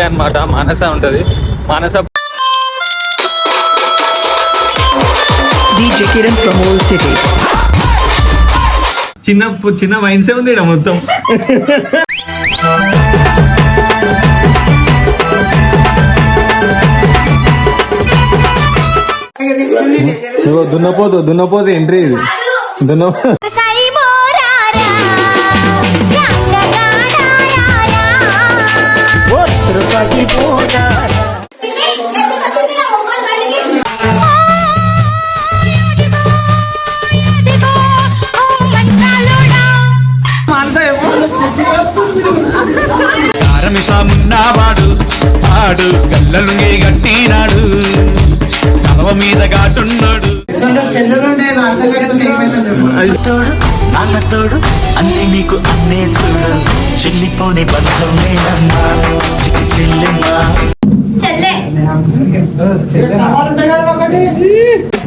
అన్నమాట. మానస ఉంటది. మానస DJ Kiran from Old City. చిన్న వైన్సే ఉంది ఇక్కడ మొత్తం. దున్నపోతే ఎంట్రీ ఇది. కారమిసామున్నావాడు ఆడు కళ్ళలుంగే గట్టినాడు కలవ మీద గాటున్నాడు నాన్నతోడు అన్ని నీకు అన్నే చూడు చెల్లిపోని బంధం నేనమ్మా చెల్లెమ్మా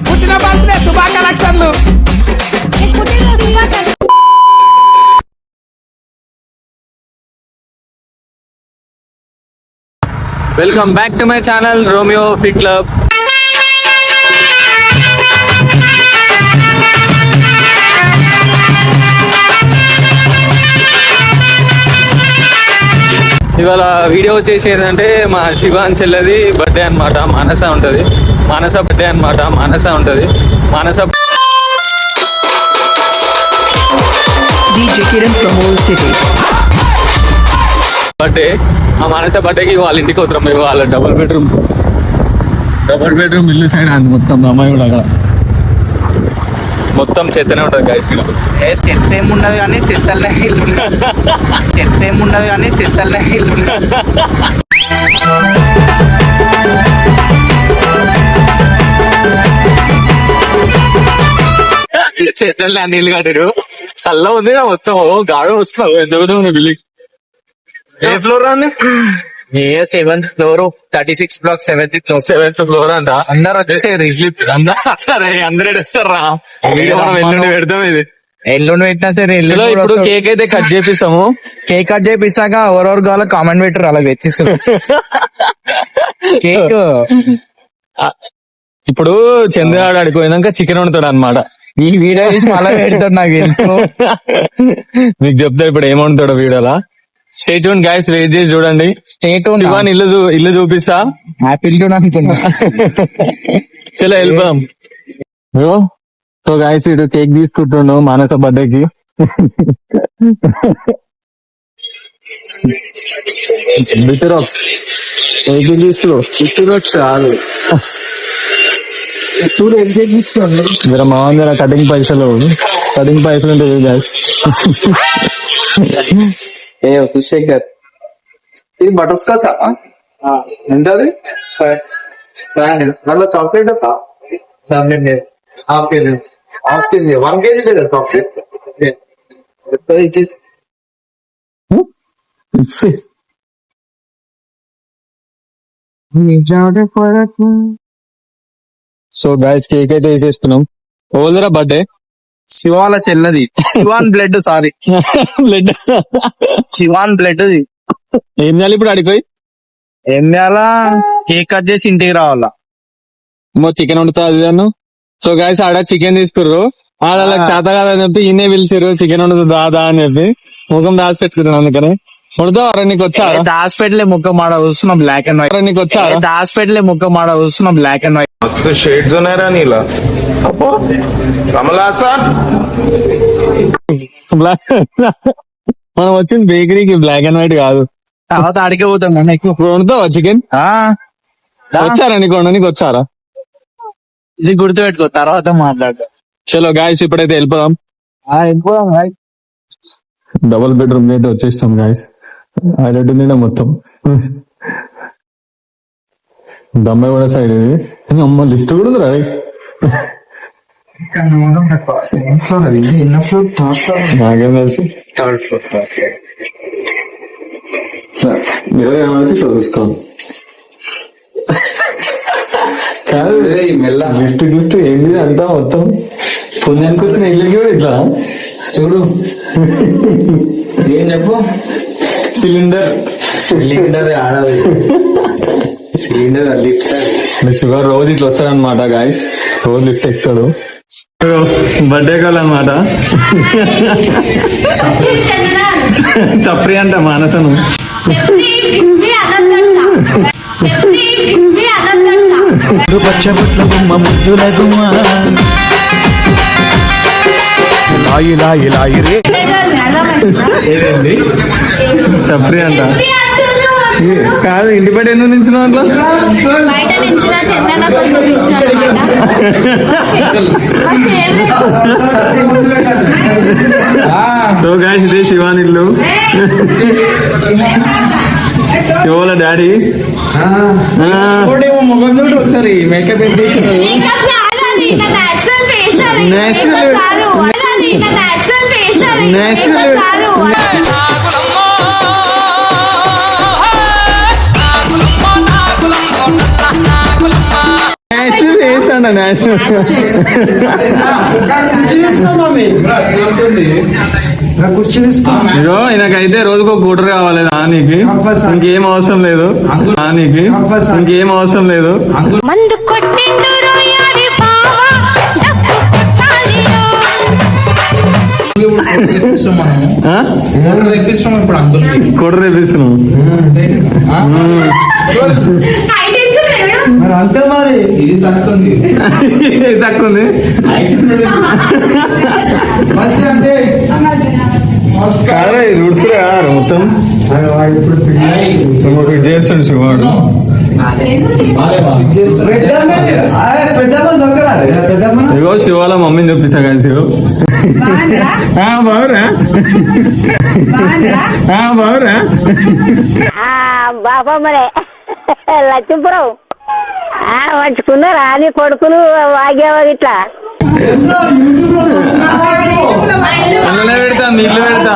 పుట్టిన బర్త్డే శుభాకాంక్షలు. Welcome back to my channel Romeo fit club. ఇవాళ వీడియో వచ్చేసి ఏంటంటే మా శివాన్ చెల్లెది బర్త్డే అనమాట. మానస ఉంటుంది. మానస బర్త్డే అనమాట. మానస ఉంటుంది. మానస DJ Kiran from Old City. Birthday. ఆ మానస బర్త్డేకి వాళ్ళ ఇంటికి వస్తాం మేము. వాళ్ళ డబుల్ బెడ్రూమ్ ఇల్లు సైడ్ అంది మొత్తం. అమ్మాయి కూడా అక్కడ మొత్తం చెత్తనే ఉంటుంది గైస్. చెత్త ఏముండదు కానీ చెత్తలే చెత్తలే నీళ్ళు కట్టారు. చల్ల ఉంది మొత్తం. గాడు వస్తున్నావు ఎందుకు బిల్డింగ్. ఏ ఫ్లోర్ అండి? 7th floor 36 black 7th floor అంట. అందరు వచ్చేసారు. అందరూ వస్తారా? మనం ఎల్లుండి పెడతాం. ఇది ఎల్లుండి పెట్టినా సరే ఇప్పుడు కేక్ అయితే కట్ చేపిస్తాము. కేక్ కట్ చేపిస్తాక ఎవరెవరు కావాలో కామెంట్ పెట్టరు. అలా తెచ్చిస్తారు కేక్. ఇప్పుడు చంద్రగాడు ఆడిపోయినాక చికెన్ వండుతాడు అనమాట. ఈ వీడియో చూసి మళ్ళీ పెడతాడు నాకు తెలుసు. మీకు చెప్తా ఇప్పుడు ఏం వండుతాడు వీడియోలా. Stay tune guys. వెయిట్ చేసి చూడండి. Stay tune. శివాన్ ఇల్లు చూపిస్తా. హ్యాపీ టు అనుకుంటా. చలో వెళ్ళిపోదాం. సో గైస్ ఇటు కేక్ తీసుకుంటుండు మానస బర్త్డేకి. బిటర్ కేక్ తీసుకో చాలు. చూడు ఏం కేక్ తీసుకోండి. మీరు మామూలుగా కటింగ్ పైసలు ఉంటాయి గైస్. శేఖర్ ఇది బటర్ స్కాచ్ ఎంత అది? దాంట్లో చాక్లెట్ హాఫ్ కేజీ 1 kg లేదా చాక్లెట్ ఇచ్చేసి. సో గైస్ కేక్ అయితే వేసేస్తున్నాం. ఓల్దరా బర్త్డే శివాల చెల్లది. Shivan blood sorry blood Shivan blood. ఏం చేయాలి ఇప్పుడు? అడిపోయి ఏం చేయాలా? కేక్ కట్ చేసి ఇంటికి రావాలా. చికెన్ వండుతా అది దాన్ని. సో గైస్ ఆడ చికెన్ తీసుకుర్రు. వాళ్ళకి చేత కాదని చెప్పి ఈయనే పిలిచారు. చికెన్ వండుతూ దాదా అని చెప్పి ముఖం దాచి పెట్టుకున్నాను. అందుకని వండుతావు. నీకు వచ్చారా? హాస్పిటల్ ముఖం ఆడ వస్తున్నా బ్లాక్ అండ్ వైట్. నీకు వచ్చారా? హాస్పిటల్ ముఖం ఆడ వస్తున్నా బ్లాక్ అండ్ వైట్. मस्त शेड्स ఉన్నాయరా నీలా. అబ్బో కమలాసన్. మనం వచ్చింది బేకరీకి, బ్లాక్ అండ్ వైట్ కాదు. తర్వాత ఆడికే పోతాం. ఇప్పుడు వండుతావా చికెన్? వచ్చారా నీకు వండడానికి? వచ్చారా? ఇది గుర్తు పెట్టుకో, తర్వాత మాట్లాడదాం. చలో గాయస్ ఇప్పుడైతే వెళ్ళిపోదాం. డబుల్ బెడ్రూమ్ అయితే వచ్చేస్తాం గాయస్. హైలైట్ ఉంది మొత్తం. దమ్మాయి కూడా సైడ్ ఇది. అమ్మ లిఫ్ట్ కూడా ఉంది రా. నాకేం తెలుసు. థర్డ్ ఫ్లోర్ మీరు ఏమైనా చూసుకోండి. కాదు గిఫ్ట్ గిఫ్ట్ ఏంది అంతా మొత్తం పుణ్యానికి వచ్చిన ఇల్లుకి కూడా ఇట్లా చూడు ఏం చెప్పు. సిలిండర్ ఆడదు సిలిండర్ లిఫ్ట్. షుగర్ రోజు ఇట్లా వస్తాడనమాట గాయస్, రోజు లిఫ్ట్ ఎక్కుతాడు. బర్త్డే కాల్ అనమాట. చప్రి అంట మానసను. పచ్చబొట్ల గుమ్మ ముద్దుల గుమ్మ లాయి లాయి లాయి రే. ఏదేంది చప్రి అంట కాదు, ఇంటి బయట ఎందుకు నించున్నావు అట్లా? బయట నించిన చందన కోసం నించిన సో గాయస్ ఇదే శివాన్ ఇల్లు, శివోల డాడీ. ముఖం చూడు ఒకసారి మేకప్ ఏం చేసి ఇగో ఈయనకైతే రోజుకో కూటర్ కావాలి దానికి, ఇంకేం అవసరం లేదు దానికి, ఇంకేం అవసరం లేదు. మందు కొట్టిండు రోయారి బావా తెప్పిస్తాం ఇప్పుడు అందులో కూటర్ తెప్పిస్తున్నాం. మరి అంతే మరి ఇది తక్కువంది తక్కువ ఉంది అంటే కాదు, ఇది ఉడుచురా మొత్తం ఇప్పుడు ఫిట్ చేస్తుండు శివాడు. ఇగో శివాల మమ్మీని చూపిస్తా కదా శివ. బాగురా బాగురా బాబా మరే లక్ష్మీపురం మంచుకున్నారా నీ కొడుకులు వాగేవా ఇట్లా అందులో పెడతా, నీళ్ళు పెడతా.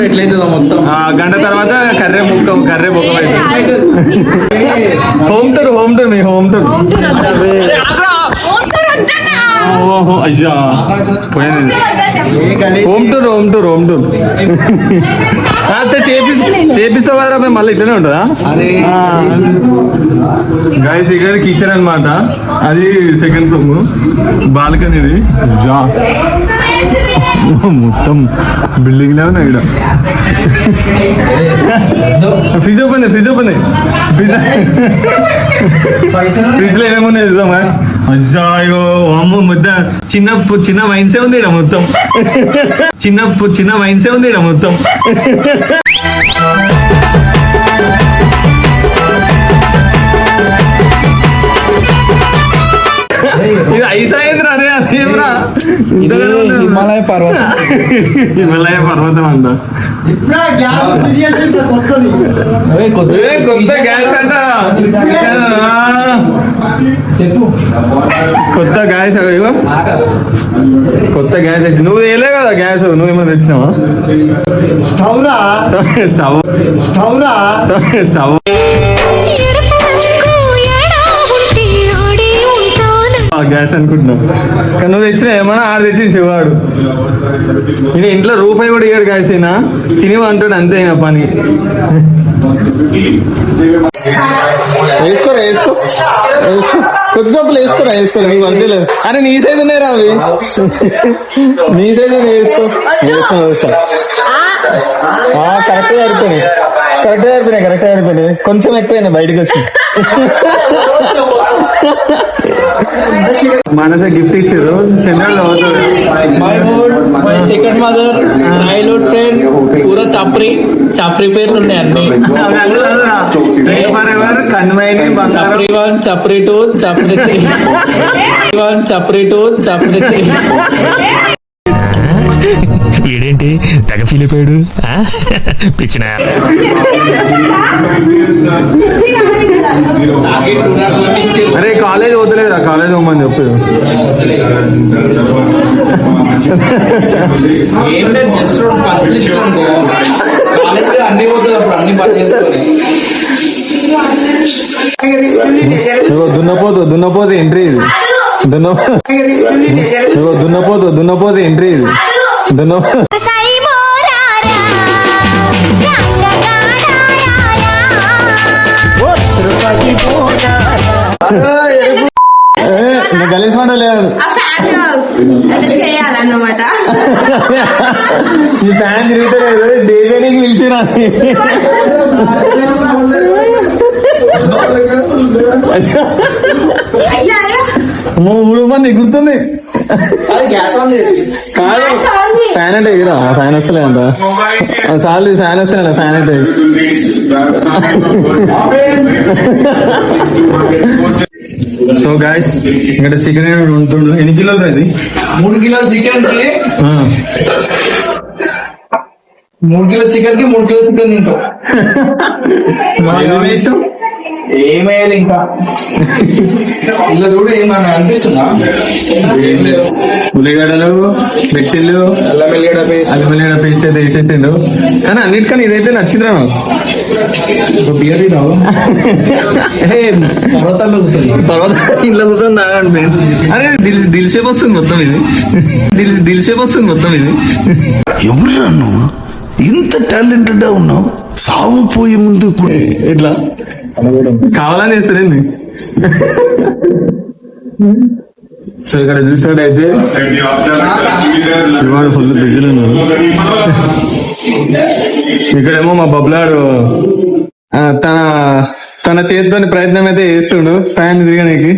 ఎట్లయితుందో మొత్తం గంట తర్వాత కర్రే బొక్క హోమ్ టూర్ మీ హోమ్ టూర్. ఓహో అయ్యా పోయింది. హోమ్ టూర్ చేపిస్తావు కదరా, మేము మళ్ళీ ఇట్లనే ఉంటుందా? గైస్ ఇక్కడ కిచెన్ అన్నమాట, అది సెకండ్ రూమ్, బాల్కనీ ఇది. మొత్తం బిల్డింగ్ లా ఉన్నాయి ఇక్కడ. ఫ్రిడ్జ్ ఓపెన్ ఫ్రిడ్జ్ లో ఏమేమున్నాయి చూద్దాం. అయ్యో అమ్మ ముద్ద చిన్న వైన్సే ఉంది ఇక్కడ మొత్తం, చిన్న వైన్సే ఉంది ఇక్కడ మొత్తం. ఇది ఐసాయింద్ర అదే అదేమ్రా హిమాలయ పర్వతం అంట. కొత్త గ్యాస్ అంట, చెప్పు కొత్త గ్యాస్. ఇగో కొత్త గ్యాస్ వచ్చి నువ్వు వేయలే కదా గ్యాస్, నువ్వేమన్నా తెచ్చినావా? స్టవ్ గ్యాస్ అనుకుంటున్నావు కానీ నువ్వు తెచ్చిన ఏమన్నా ఆడ తెచ్చి శివాడు. ఇది ఇంట్లో రూపాయి కూడా ఇయ్యాడు గ్యాస్, అయినా తినివంటాడు అంతే అయినా పని. వేసుకోరా కొద్ది చొప్పులు వేసుకోరా నీకు అంతే లేదు. అరే నీ సైజు ఉన్నాయి రా అవి, నీ సైజు వేసుకో. కరెక్ట్ సరిపోయినాయి కొంచెం ఎక్కువైనాయి బయటకు వచ్చి. మనస గిఫ్ట్ ఇచ్చారు చంద్రుడు అవుతుంది. My second mother, childhood friend, పూరా చాప్రీ పేర్లు ఉన్నాయి అన్ని. కన్మైని చాప్రీ 1, చాప్రీ 2, చాప్రీ 3. ఏడేంటి తెగ ఫీల్ అయిపోయాడు పిచ్చిన అరే కాలేజ్ వద్దులేదా కాలేజ్ పోమని చెప్పు ఏం లేదు జస్ట్ ఖర్చులు ఇచ్చాను కాలేజ్ అన్ని పోతుంది అప్పుడు అన్ని పని చేసుకొని దున్నపోతే ఎంట్రీ ఇది దున్నపోతే ఎంట్రీ ఇది గలీజ్ మాట లేదు చేయాలన్నమాట ఈ ఫ్యాన్ తిరుగుతలేదు దేవేనికి పిలిచినా మూడు మంది ఎగురుతుంది కాదు ఫ్యాన్ అంటే ఎగిరా ఫ్యాన్ వస్తలే అంట సార్లు ఫ్యాన్ వస్తలే ఫ్యాన్ అంటే సో గాయస్ ఇక్కడ చికెన్ ఉంటుండు ఎన్ని కిలోలు అది 3 కిలోల చికెన్ కి 3 కిలో చికెన్ కి 3 కిలో చికెన్ తింటాం ఇష్టం ఏమేయాలి ఇంకా ఇలా చూడు ఏమన్నా అనిపిస్తుందా ఏం లేదు ఉల్లిగడ్డలు మిర్చిలు అల్లం వెల్లిగడ్డ పేస్ట్ పేస్ట్ అయితే వేసేసిండు కానీ అన్నిటికన్నా ఇదైతే నచ్చిందిరా నాకు బియర్ తిన్నావు పర్వతాల్లో కూర్చొని తర్వాత ఇంట్లో కూర్చొని తాగండి అరే దిల్సేపు వస్తుంది మొత్తం ఇది దిల్సేపు వస్తుంది మొత్తం ఇది ఎవరురా నువ్వు ఇంత టాలెంటెడ్ ఉన్నావు సావు పోయే ముందు ఇట్లా కావాలని చేస్తారండి సో ఇక్కడ చూసినట్టయితే శివాడు ఫుల్ బిజీలు ఉన్నారు ఇక్కడేమో మా బబ్లాడు తన చేతితోని ప్రయత్నం అయితే చేస్తుండు ఫ్యాన్ తిరగడానికి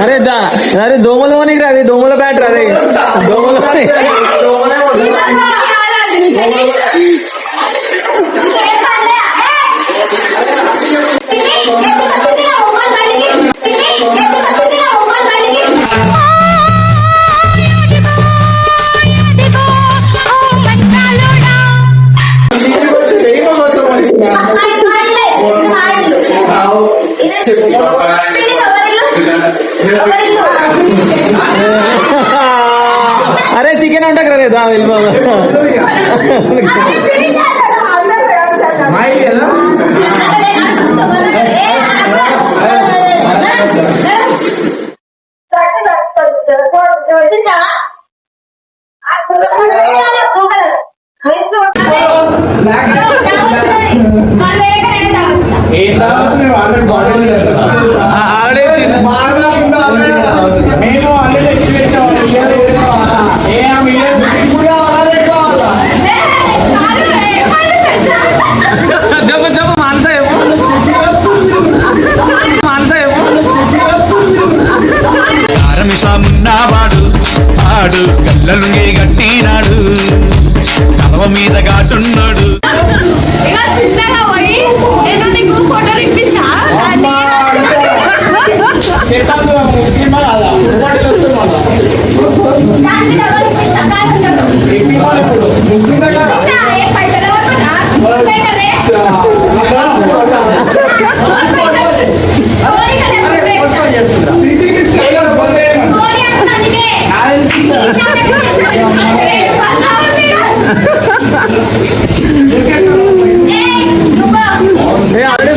అరే అరే దోమలోనికి రాది దోమల బ్యాట్ రాదే దోమలో అరే చికెన్ ఉంటా కదా వెళ్ళిపో మున్నావాడు ఆడు కళ్ళలు గట్టినాడు తలవ మీద ఘాటున్నాడు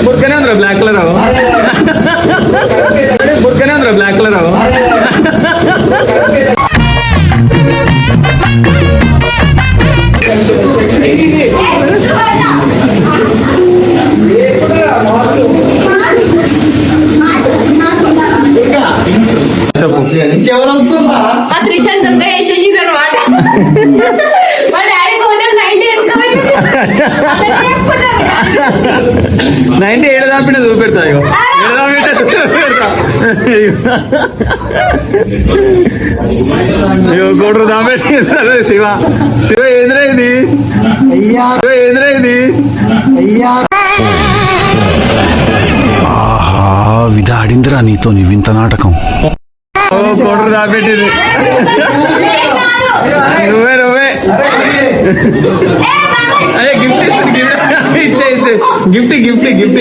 బుర్కనే ఉందిరా బ్లాక్ కలర్ బుర్కనే ఉందిరా బ్లాక్ కలర్ 90 ఏడు దాపిన చూపెడతా ఇగో ఏడు దాపిన చూపెడతా ఇగో కోటరు దాపెట్టి శివ శివ ఏంద్రా ఇది శివ ఏంద్రా ఇది ఆహా విధాడిందిరా నీతో నీ వింత నాటకం. ఓ కోటరు దాపెట్టింది నువ్వే అదే గిఫ్ట్ ఇచ్చే గిఫ్ట్ గిఫ్ట్ గిఫ్ట్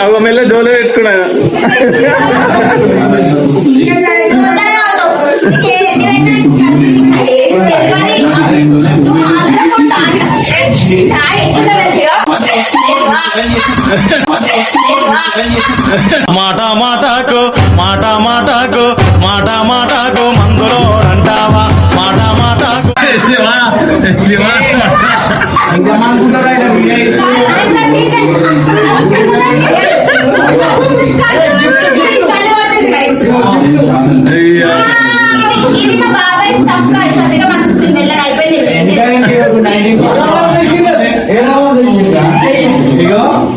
అవ మెల్ల డోలో పెట్టుకున్నా మాట మాటకు మాట మాటకు మాట మాటకు మందులో అంటావా మాట మాటకు ఇది మా బాబాయ్ స్టఫ్ కాదు అందుకే మంచి మెల్లగా అయిపోయింది.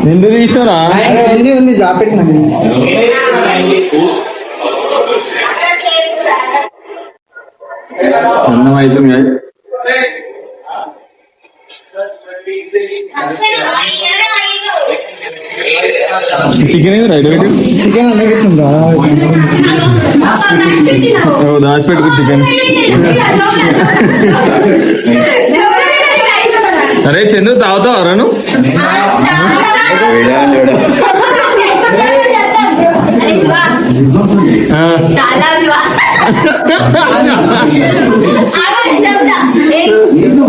ఎందుకు తీసినారా అన్నం అవుతుంది చికెన్ ఏది రైట్ పెట్టి చికెన్ అన్నగిట్టుందా దాచిపెట్టుకు చికెన్ అరే చందు తాగుతావు అరను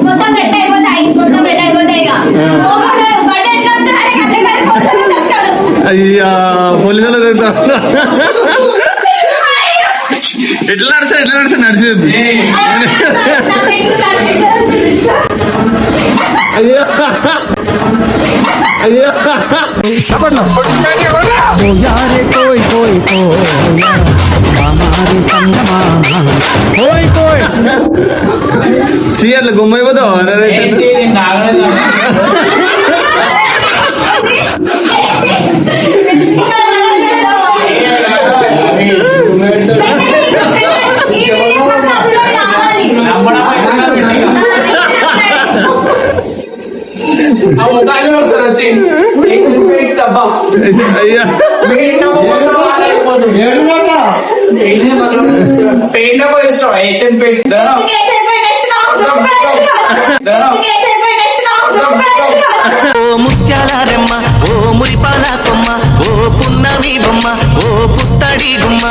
మొత్తం రెడ్ అయిపోతాయి మొత్తం రెడ్ అయిపోతాయి అయ్యా పోలీసులు ఎట్లా నడిచా నడిచేది అయ్యో అయ్యో చెప్పండి చీరలు గుమ్మైపోతావు అయ్యా ఏషియన్ పెయింట్ ఓ ముత్యాల రెమ్మ ఓ మురిపాల కొమ్మ ఓ పున్నమి బొమ్మ ఓ పుత్తడి గుమ్మ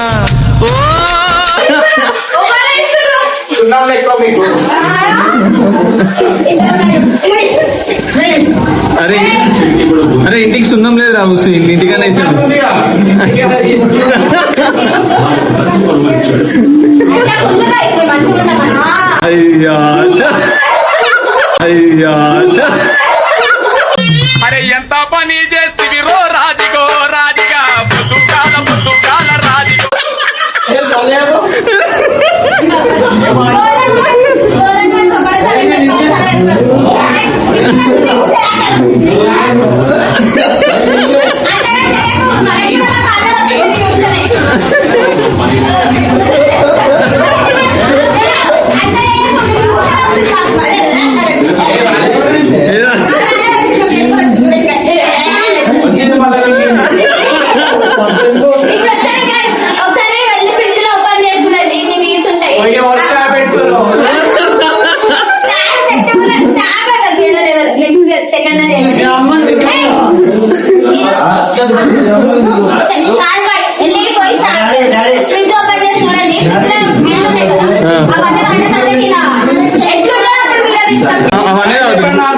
ఓ సున్నాలు ఎక్కువ మీకు అరే అరే ఇంటికి సున్నం లేదు రా ఇంటికనే వేసాడు అయ్యా అయ్యా అరే ఎంత పని చేసి రో రాజిగో రాజిగా పుట్టుకాల రాజిగో ఒకసారి వెళ్ళి ఫ్రిడ్జ్ లో ఓపెన్ చేసుకున్నాండి ఇన్ని వీడ్స్ ఉంటాయి ఫ్రిడ్జ్ ఓపెన్ చేసి చూడండి ఫ్రిడ్జ్ లో నీళ్ళు ఉంటాయి కదా అవన్నీ తాగేసరికి ఇలా ఎట్లుంటారో అప్పుడు మీరు తీసుకోండి. అవనే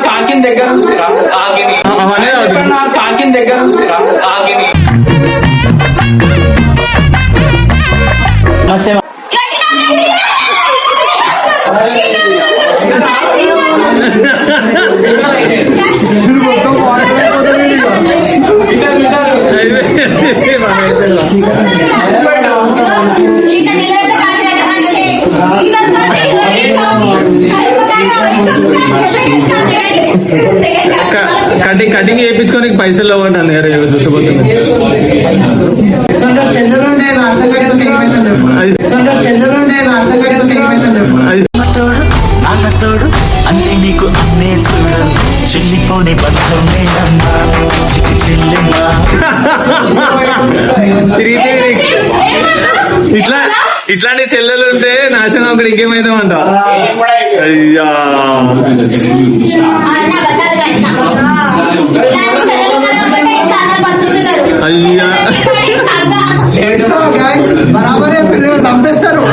కాకిన దగ్గర చూసిరా ఆగిని అవనే కాకిన దగ్గర చూసిరా ఆగిని లీటర్ నీళ్ళు అయితే కటింగ్ చేయించుకోనికి పైసలు ఇవ్వండి అన్నగారు చుట్టుపోతుంది. తోడు నాన్న తోడు అన్నీ నీకు అన్నే చూడు చెల్లిపోని బంధం నేనమ్మా చిట్టి చెల్లెమ్మా. ఇట్లాంటి చెల్లెలు ఉంటే నాశనం ఒకటి ఇంకేమైందంట. అయ్యా అయ్యా బరాబరే పిల్లలు చంపేస్తారు.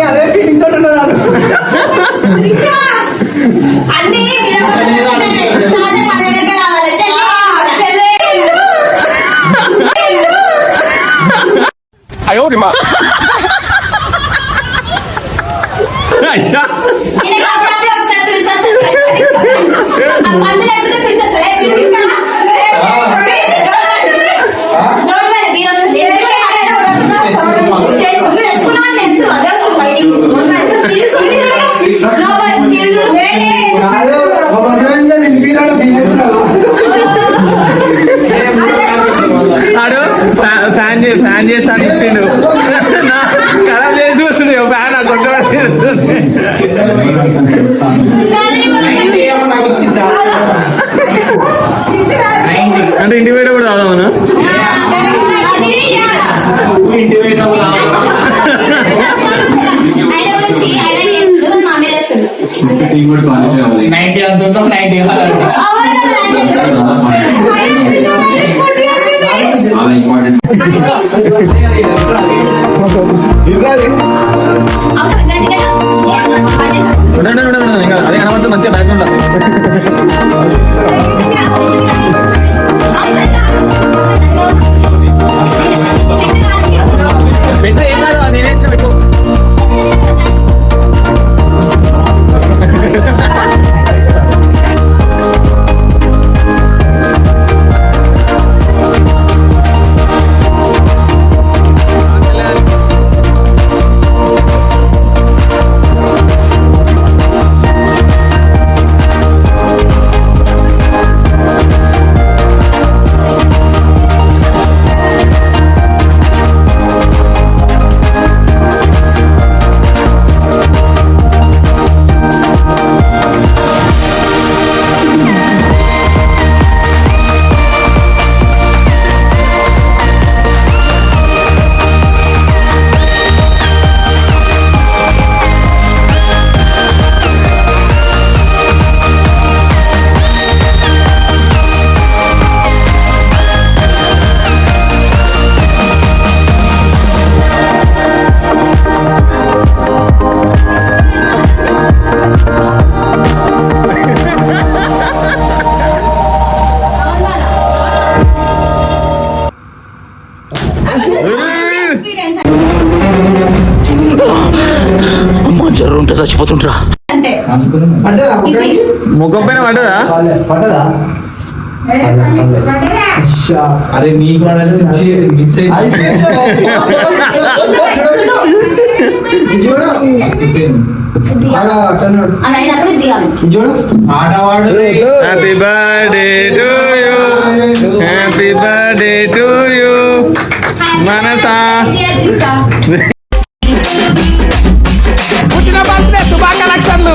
అదే ఫీలింగ్ తోటి ఉన్నారు. అయ్యా ఫ్యాన్ చేస్తాను ఇచ్చిండు. ఖరాబ్ చేసి చూస్తుంది ఫ్యాన్ ఆ కొత్త అంటే ఇంటి బయట కూడా తాదామన్నా. అదే కనబడుతుంది మంచిగా బ్యాక్గ్రౌండ్ పెట్టు. ఏం కాదు నేనే పెట్టు. అమ్మా జ్వరం ఉంటే చచ్చిపోతుంటరా. ముఖం పైన పడ్డదా? అరే నీకు మిస్ అయింది. Happy birthday to you, happy birthday to you Manasa. పుట్టిన బర్త్డే శుభాకాంక్షలు.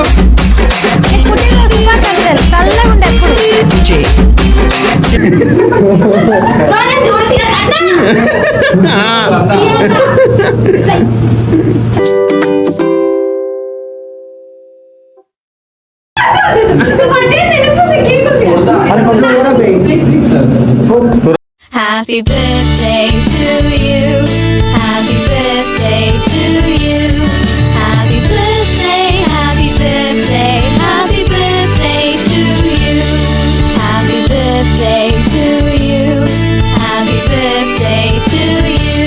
Happy birthday to you. Happy birthday to you. Happy birthday, happy birthday, happy birthday to you. Happy birthday to you. Happy birthday to you.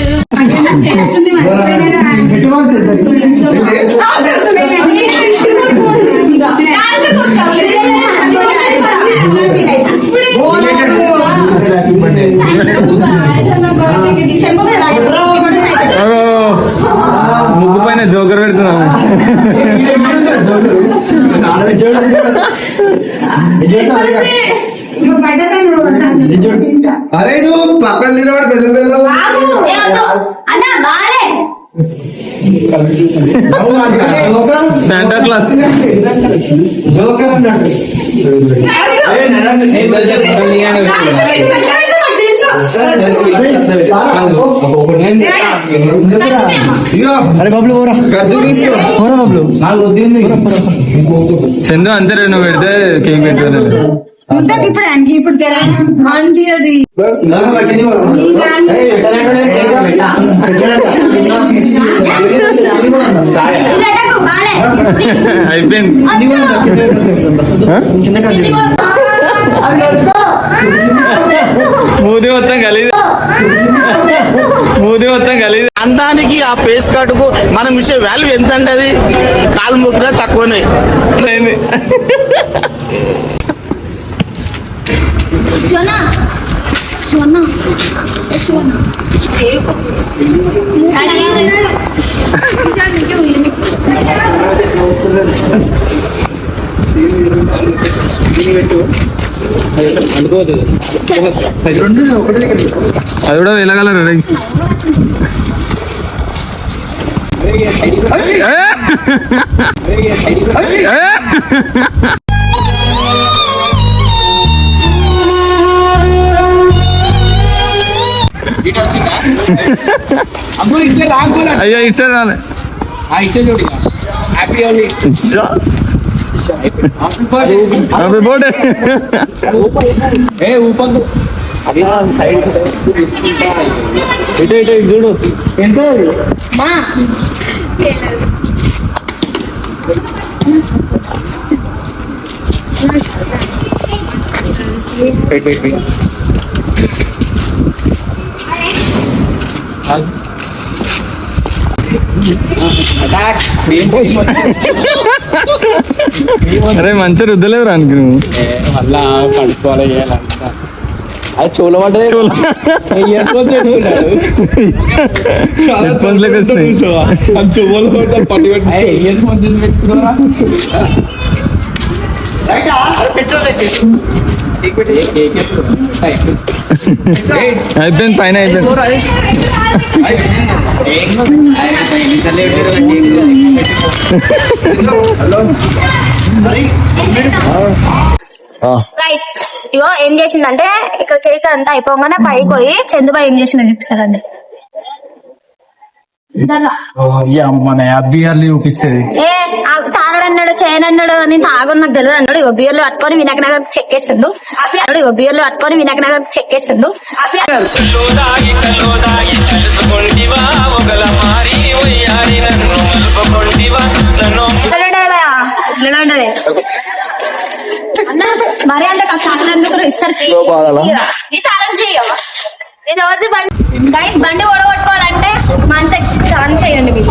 ముగ్గు పైన joker పెడుతున్నాము. అరే నువ్వు పక్కన నిలబడి బెల్ల అన్న బాలే శాంటా క్లాస్ జోకర్ అన్నాడు. అరే బబ్లు ఊరా ఊరా బబ్లు నాకు వద్దింది. చందు అంతే నువ్వు పెడితే కేక్ పెడతాను. ఇప్పుడు ఆయనకి ఇప్పుడు ఆంటీ అది నాకు పట్టింది బాలే అయిపోయింది. మూది మొత్తం కలిసి అందానికి ఆ పేస్ కార్డుకు మనం ఇచ్చే వాల్యూ ఎంత అంటే అది కాలు ముగ్గురా తక్కువనే. అయింది. శోనా శోనా శోనా అది కూడా వెళ్ళగలరు. అయ్యా ఇచ్చే రాలే. Happy birthday. ఇటు చూడు ఎంత మా అరే మంచిగా రుద్దలేవు రానికి నువ్వు. మళ్ళా కడుక్కోవాలి అది చూల పడ్డది. ఇయర్ ఫోన్స్ పెట్టుకున్నాడు. హెడ్ ఫోన్స్ లెక్క వచ్చినాయి. ఇయర్ ఫోన్స్ పెట్టుకున్నారా? అయిపోయింది పైన అయిపోయింది. గైస్ ఇగో ఏం చేసిందంటే ఇక్కడ కేక్ అంతా అయిపోగానే పైకి పోయి చందుబాయి ఏం చేసిందో చూపిస్తారండి. మన బియర్లు చూపిస్తుంది. ఏ తాగడన్నాడు చేయనన్నాడు నేను తాగడు నాకు తెలియదు అన్నాడు. ఇగో బియ్యలు పట్టుకొని వినాయక నగర్ చెక్కేస్తుండు. ఇగో బియ్యలు పట్టుకొని వినాయక నగర్ చెక్కేస్తుండు. మరి అంటే చాకలు ఇస్తారు. ఈ తాళం చెయ్యవా ఇది ఎవరిది బండి? గైస్ బండి ఓడగొట్టుకోవాలంటే మంచి చేయండి మీరు.